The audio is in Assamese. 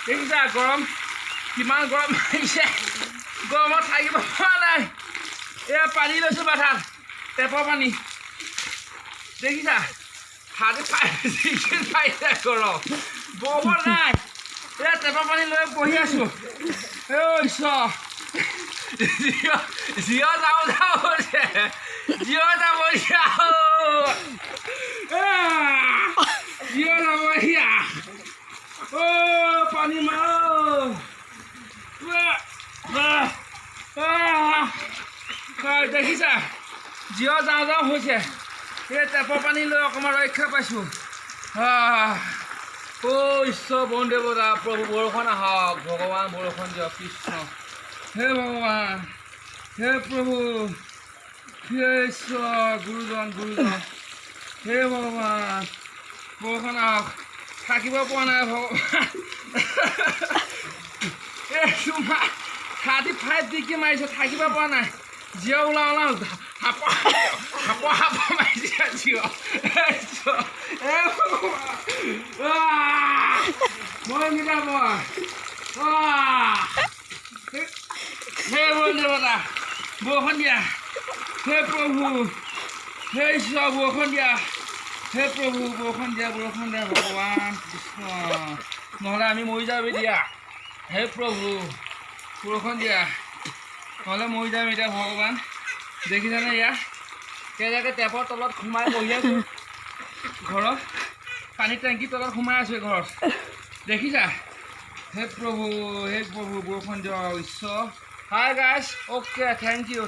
দেখিছা গৰম কিমান গৰম মাৰিছে গৰমত থাকিব পৰা নাই এয়া পানী লৈছোঁ মাথাত টেপৰ পানী দেখিছা হাতে পাইছে গৰম বৰষুণ নাই এয়া টেপৰ পানী লৈ বহি আছোঁ ঈশ্বৰ জিঅ যাওঁ যাওঁ হৈছে জিঅ যাব জিঅ যাব পানী দেখিছা জিঅ যাওঁ যাওঁ হৈছে এই টেপৰ পানী লৈ অকণমান ৰক্ষা পাইছোঁ ঈশ্বৰ বন্দেৱতা প্ৰভু বৰষুণ আহক ভগৱান বৰষুণ দিয়ক কৃষ্ণ হে ভগৱান হে প্ৰভু হে ঈশ্বৰ গুৰুজন হে ভগৱান বৰষুণ আহক থাকিব পৰা নাই ভগৱান এই তোমাৰ 35 ডিগ্ৰী মাৰিছে থাকিব পৰা নাই জিঅ ওলাওঁ হাপ মাৰিছে জিঅ মই মিলাব হে বন্ধুতা বৰষুণ দিয়া হে প্ৰভু হে ঈশ্বৰ বৰষুণ দিয়া হে প্ৰভু বৰষুণ দিয়া ভগৱান কৃষ্ণ নহ'লে আমি মৰি যাম এতিয়া হে প্ৰভু বৰষুণ দিয়া নহ'লে মৰি যাম এতিয়া ভগৱান দেখিছানে ইয়াত কেনেকৈ টেপৰ তলত সোমাই বহি আছোঁ ঘৰত পানী টেংকিৰ তলত সোমাই আছোঁ ঘৰত দেখিছা হে প্ৰভু বৰষুণ দিয়ক ঈশ্বৰ hi guys okay thank U